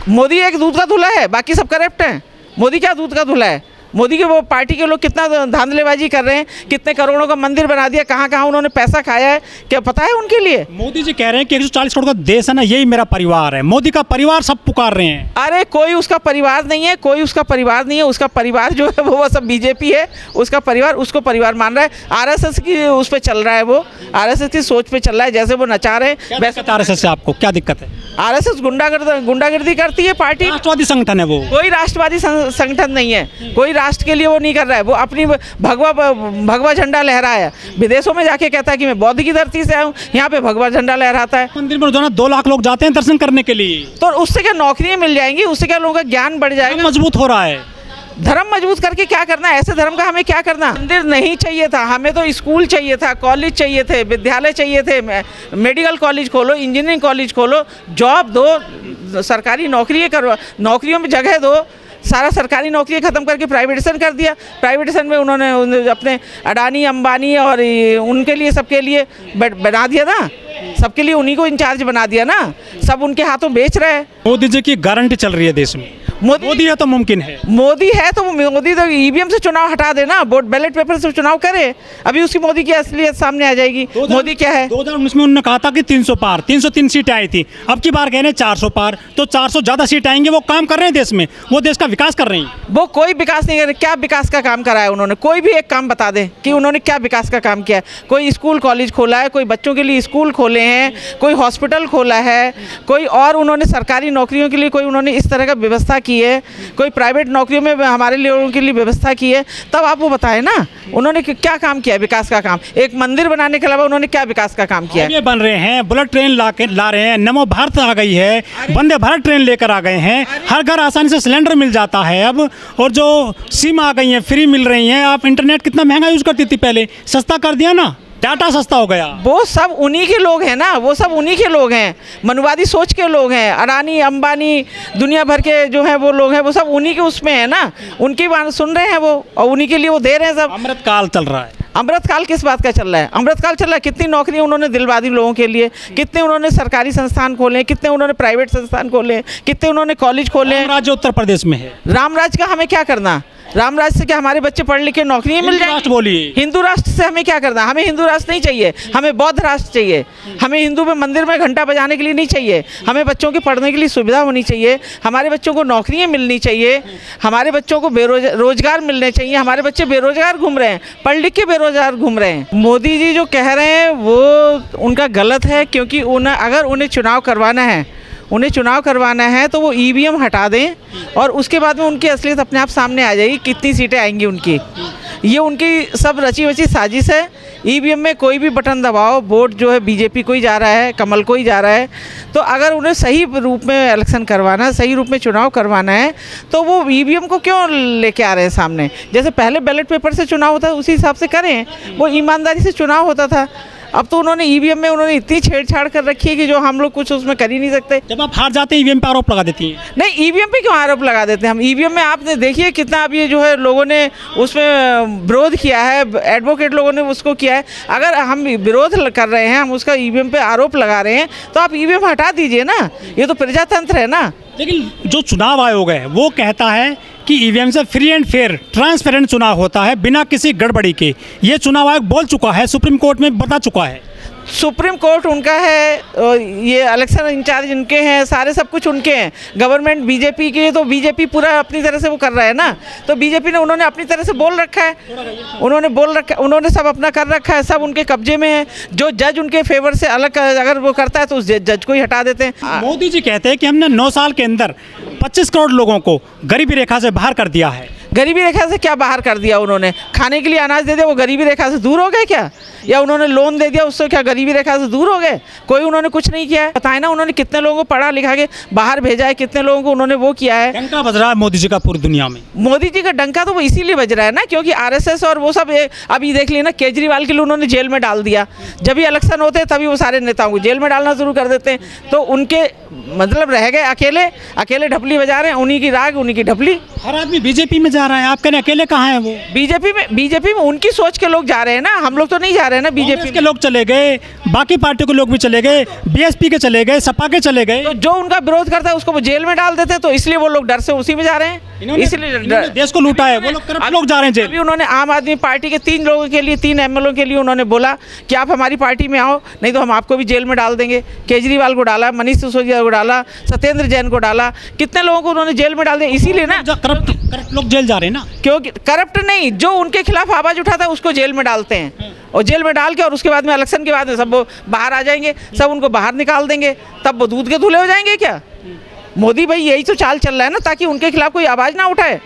मोदी एक दूध का धुला है, बाकी सब करप्ट हैं। मोदी क्या दूध का धुला है? मोदी के वो पार्टी के लोग कितना धांधलेबाजी कर रहे हैं, कितने करोड़ों का मंदिर बना दिया, कहाँ कहाँ उन्होंने पैसा खाया है, क्या पता है उनके लिए? मोदी जी कह रहे हैं कि 140 करोड़ का देश है ना, यही मेरा परिवार है। मोदी का परिवार सब पुकार रहे हैं। अरे कोई उसका परिवार नहीं है, कोई उसका परिवार नहीं है। उसका परिवार जो है वो सब बीजेपी है। उसका परिवार उसको परिवार मान रहा है। आरएसएस की उस पर चल रहा है, वो आरएसएस की सोच पे चल रहा है। जैसे वो नचा रहे हैं वैसे। आरएसएस से आपको क्या दिक्कत है? आरएसएस गुंडागर्दी करती है पार्टी। राष्ट्रवादी संगठन है वो। कोई राष्ट्रवादी संगठन नहीं है, कोई राष्ट्र के लिए वो नहीं कर रहा है। वो अपनी भगवा झंडा लहराया है। विदेशों में जाके कहता है कि मैं बौद्ध की धरती से आया हूँ, यहाँ पे भगवा झंडा लहराता है। मंदिर में रोजाना 2 लाख लोग जाते हैं दर्शन करने के लिए। तो उससे क्या नौकरियां मिल जाएंगी? उससे क्या लोगों का ज्ञान बढ़ जाएगा? मजबूत हो रहा है। धर्म मजबूत करके क्या करना है? ऐसे धर्म का हमें क्या करना? मंदिर नहीं चाहिए था हमें, तो स्कूल चाहिए था, कॉलेज चाहिए थे, विद्यालय चाहिए थे। मेडिकल कॉलेज खोलो, इंजीनियरिंग कॉलेज खोलो, जॉब दो, सरकारी नौकरी करो, नौकरियों में जगह दो। सारा सरकारी नौकरी ख़त्म करके प्राइवेटेशन कर दिया। प्राइवेटेशन में उन्होंने अपने अडानी अंबानी और उनके लिए सबके लिए बना दिया ना, सबके लिए उन्हीं को इंचार्ज बना दिया ना। सब उनके हाथों बेच रहे हैं। मोदी जी की गारंटी चल रही है देश में। मोदी है तो मुमकिन है। मोदी है तो मोदी तो ईवीएम से चुनाव हटा देना, बैलेट पेपर से चुनाव करे, अभी उसकी मोदी की असलियत सामने आ जाएगी। मोदी क्या है? 2019 में उन्होंने कहा था कि 300 पार, 303 सीटें आई थी। अब की बार कह रहे हैं 400 पार, तो 400 ज़्यादा सीट आएंगे। वो काम कर रहे हैं देश में, वो देश का विकास कर रहे हैं। वो कोई विकास नहीं कर रहे। क्या विकास का काम करा है उन्होंने? कोई भी एक काम बता दे कि उन्होंने क्या विकास का काम किया है। कोई स्कूल कॉलेज खोला है, कोई बच्चों के लिए स्कूल खोले हैं, कोई हॉस्पिटल खोला है, कोई और उन्होंने सरकारी नौकरियों के लिए कोई उन्होंने इस तरह का व्यवस्था की है, कोई प्राइवेट नौकरियों में हमारे लोगों के लिए व्यवस्था की है। तब आप वो बताएं ना उन्होंने क्या काम किया है विकास का काम। एक मंदिर बनाने के अलावा उन्होंने क्या विकास का काम किया है? ये बन रहे हैं, बुलेट ट्रेन ला रहे हैं, नमो भारत आ गई है, वंदे भारत ट्रेन लेकर आ गए हैं, हर घर आसानी से सिलेंडर मिल जाता है अब, और जो सिम आ गई हैं फ्री मिल रही हैं। आप इंटरनेट कितना महंगा यूज करती थी पहले, सस्ता कर दिया ना, डाटा सस्ता हो गया। वो सब उन्हीं के लोग हैं ना, वो सब उन्हीं के लोग हैं, मनुवादी सोच के लोग हैं। अडानी अंबानी दुनिया भर के जो हैं वो लोग हैं, वो सब उन्हीं के उसमें है ना, उनकी बात सुन रहे हैं वो, और उन्हीं के लिए वो दे रहे हैं सब। अमृतकाल चल रहा है। अमृतकाल किस बात का चल रहा है? अमृतकाल चल रहा है, कितनी नौकरियां उन्होंने दिलवा दी लोगों के लिए, कितने उन्होंने सरकारी संस्थान खोले, कितने उन्होंने प्राइवेट संस्थान खोले, कितने उन्होंने कॉलेज खोले। राज्य उत्तर प्रदेश में है। रामराज का हमें क्या करना? रामराज से क्या हमारे बच्चे पढ़ लिख के नौकरियां मिल जाए? बोलिए, हिंदू राष्ट्र से हमें क्या करना? हमें हिंदू राष्ट्र नहीं चाहिए, हमें बौद्ध राष्ट्र चाहिए। हमें हिंदू में मंदिर में घंटा बजाने के लिए नहीं चाहिए, हमें बच्चों के पढ़ने के लिए सुविधा होनी चाहिए, हमारे बच्चों को नौकरियां मिलनी चाहिए, हमारे बच्चों को रोजगार मिलने चाहिए। हमारे बच्चे बेरोजगार घूम रहे हैं, पढ़ लिख के बेरोजगार घूम रहे हैं। मोदी जी जो कह रहे हैं वो उनका गलत है, क्योंकि अगर उन्हें चुनाव करवाना है तो वो ईवीएम हटा दें, और उसके बाद में उनकी असलियत अपने आप सामने आ जाएगी, कितनी सीटें आएंगी उनकी। ये उनकी सब रची बची साजिश है। ईवीएम में कोई भी बटन दबाओ, वोट जो है बीजेपी को ही जा रहा है, कमल को ही जा रहा है। तो अगर उन्हें सही रूप में इलेक्शन करवाना है, सही रूप में चुनाव करवाना है, तो वो ईवीएम को क्यों लेके आ रहे हैं सामने? जैसे पहले बैलेट पेपर से चुनाव होता है उसी हिसाब से करें, वो ईमानदारी से चुनाव होता था। अब तो उन्होंने ईवीएम में उन्होंने इतनी छेड़छाड़ कर रखी है कि जो हम लोग कुछ उसमें कर ही नहीं सकते। जब आप हार जाते हैं ईवीएम पे आरोप लगा देती हैं। नहीं, ईवीएम पे क्यों आरोप लगा देते हैं हम? ईवीएम में आपने देखिए कितना अब ये जो है लोगों ने उसमें विरोध किया है, एडवोकेट लोगों ने उसको किया है। अगर हम विरोध कर रहे हैं, हम उसका ईवीएम पे आरोप लगा रहे हैं, तो आप ईवीएम हटा दीजिए ना, ये तो प्रजातंत्र है ना। लेकिन जो चुनाव आयोग है वो कहता है कि ईवीएम से फ्री एंड फेयर ट्रांसपेरेंट चुनाव होता है बिना किसी गड़बड़ी के। ये चुनाव आयोग बोल चुका है, सुप्रीम कोर्ट में बता चुका है। सुप्रीम कोर्ट उनका है, ये इलेक्शन इंचार्ज उनके हैं, सारे सब कुछ उनके हैं। गवर्नमेंट बीजेपी की है, तो बीजेपी पूरा अपनी तरह से वो कर रहा है ना। तो बीजेपी ने उन्होंने अपनी तरह से बोल रखा है, उन्होंने सब अपना कर रखा है, सब उनके कब्जे में है। जो जज उनके फेवर से अलग अगर वो करता है तो उस जज को ही हटा देते हैं। मोदी जी कहते हैं कि हमने 9 साल के अंदर 25 करोड़ लोगों को गरीबी रेखा से बाहर कर दिया है। गरीबी रेखा से क्या बाहर कर दिया उन्होंने? खाने के लिए अनाज दे दिया, वो गरीबी रेखा से दूर हो गए क्या? या उन्होंने लोन दे दिया, उससे क्या गरीबी रेखा से दूर हो गए? कोई उन्होंने कुछ नहीं किया है। बताए ना उन्होंने कितने लोगों को पढ़ा लिखा के बाहर भेजा है, कितने लोगों को उन्होंने वो किया है। डंका बज रहा है मोदी जी का पूरी दुनिया में। मोदी जी का डंका तो वो इसीलिए बज रहा है ना, क्योंकि आरएसएस और वो सब अभी देख लिया ना, केजरीवाल के लिए उन्होंने जेल में डाल दिया। जब भी इलेक्शन होते हैं तभी वो सारे नेताओं को जेल में डालना शुरू कर देते हैं। तो उनके मतलब रह गए अकेले ढपली बजा रहे हैं, उन्हीं की राग उन्हीं की ढपली। हर आदमी बीजेपी में जा रहा है, आप कह रहे हैं अकेले कहाँ हैं वो? बीजेपी में उनकी सोच के लोग जा रहे हैं ना, हम लोग तो नहीं जा रहे हैं ना। कांग्रेस बीजेपी के लोग चले गए, बाकी पार्टियों के लोग भी चले गए, बीएसपी के चले गए, सपा के चले गए। तो जो उनका विरोध करता है उसको वो जेल में डाल देते हैं, तो इसलिए वो लोग डर से उसी में जा रहे हैं। इन्होंने देश को लूटा है, वो लोग करप्ट लोग जा रहे हैं जेल। अभी उन्होंने आम आदमी पार्टी के 3 लोगों के लिए, 3 एमएलओ के लिए उन्होंने बोला कि आप हमारी पार्टी में आओ, नहीं तो हम आपको भी जेल में डाल देंगे। केजरीवाल को डाला, मनीष सिसोदिया को डाला, सत्येंद्र जैन को डाला, कितने लोगों को उन्होंने जेल में डाल दिया। इसीलिए ना करप्ट लोग जेल जा रहे हैं ना, क्योंकि करप्ट नहीं, जो उनके खिलाफ आवाज उठाता है उसको जेल में डालते हैं, और जेल में डाल के और उसके बाद में इलेक्शन के बाद में सब वो बाहर आ जाएंगे, सब उनको बाहर निकाल देंगे, तब वो दूध के धुले हो जाएंगे क्या? मोदी भाई यही तो चाल चल रहा है ना, ताकि उनके खिलाफ कोई आवाज ना उठाए,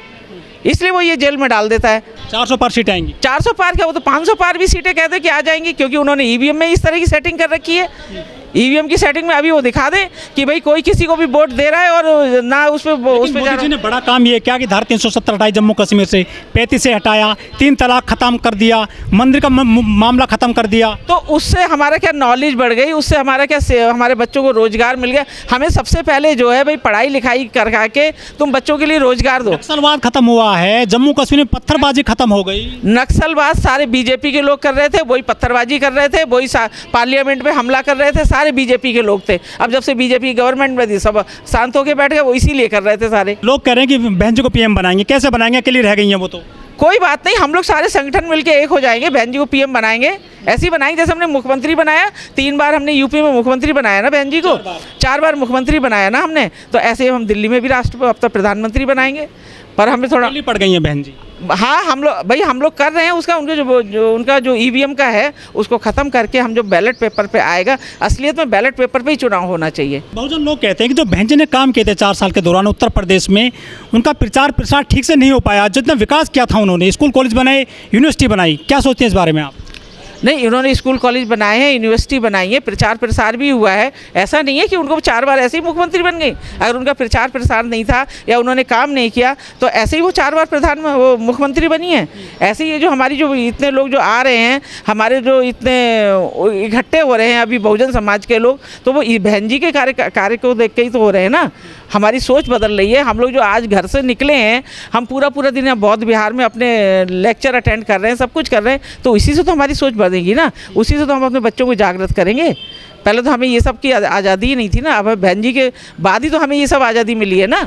इसलिए वो ये जेल में डाल देता है। 400 पार सीटें आएंगी। 400 पार क्या, वो तो 500 पार भी सीटें कहते हैं कि आ जाएंगी, क्योंकि उन्होंने ईवीएम में इस तरह की सेटिंग कर रखी है। ईवीएम की सेटिंग में अभी वो दिखा दें कि भाई कोई किसी को भी वोट दे रहा है और ना उस पे मोदी जी ने बड़ा काम ये किया कि धारा 370 हटाई जम्मू कश्मीर से, 35 से हटाया, 3 तलाक खत्म कर दिया, मंदिर का मामला खत्म कर दिया। तो उससे हमारा क्या नॉलेज बढ़ गई, उससे हमारा क्या हमारे बच्चों को रोजगार मिल गया। हमें सबसे पहले जो है भाई पढ़ाई लिखाई करा के तुम बच्चों के लिए रोजगार दो। नक्सलवाद खत्म हुआ है, जम्मू कश्मीर में पत्थरबाजी खत्म हो गई। नक्सलवाद सारे बीजेपी के लोग कर रहे थे, वही पत्थरबाजी कर रहे थे, वही पार्लियामेंट में हमला कर रहे थे, सारे बीजेपी के लोग थे। अब जब से बीजेपी गवर्नमेंट में थी सब शांत होकर बैठ गए, वो इसीलिए कर रहे थे सारे लोग। कह रहे हैं कि बहन जी को पीएम बनाएंगे, कैसे बनाएंगे, अकेली रह गई हैं वो तो। कोई बात नहीं, हम लोग सारे संगठन मिलके एक हो जाएंगे, बहन जी को पीएम बनाएंगे। ऐसे ही बनाएंगे जैसे हमने मुख्यमंत्री बनाया, 3 बार हमने यूपी में मुख्यमंत्री बनाया ना बहन जी को, 4 बार मुख्यमंत्री बनाया ना हमने, तो ऐसे ही हम दिल्ली में भी राष्ट्रपति अब तो प्रधानमंत्री बनाएंगे। पर हमें थोड़ा पड़ गई है बहन जी। हाँ, हम लोग कर रहे हैं उसका, उनका जो ईवीएम का है उसको ख़त्म करके हम जो बैलेट पेपर पे आएगा, असलियत में बैलेट पेपर पे ही चुनाव होना चाहिए। बहुजन लोग कहते हैं कि जो बहन जी ने काम किए थे 4 साल के दौरान उत्तर प्रदेश में, उनका प्रचार प्रसार ठीक से नहीं हो पाया। जितना विकास किया था उन्होंने, स्कूल कॉलेज बनाए, यूनिवर्सिटी बनाई, क्या सोचते हैं इस बारे में आप? नहीं, उन्होंने स्कूल कॉलेज बनाए हैं, यूनिवर्सिटी बनाई है, प्रचार प्रसार भी हुआ है। ऐसा नहीं है कि उनको 4 बार ऐसे ही मुख्यमंत्री बन गई। अगर उनका प्रचार प्रसार नहीं था या उन्होंने काम नहीं किया तो ऐसे ही वो 4 बार वो मुख्यमंत्री बनी है। ऐसे ही ये जो हमारी जो इतने लोग जो आ रहे हैं, हमारे जो इतने इकट्ठे हो रहे हैं अभी बहुजन समाज के लोग, तो वो बहन जी के कार्य को देख के ही तो हो रहे हैं ना। हमारी सोच बदल रही है। हम लोग जो आज घर से निकले हैं, हम पूरा दिन बौद्ध विहार में अपने लेक्चर अटेंड कर रहे हैं, सब कुछ कर रहे हैं, तो इसी से तो हमारी सोच बदलेगी ना, उसी से तो हम अपने बच्चों को जागृत करेंगे। पहले तो हमें ये सब की आज़ादी ही नहीं थी ना, अब बहन जी के बाद ही तो हमें ये सब आज़ादी मिली है ना।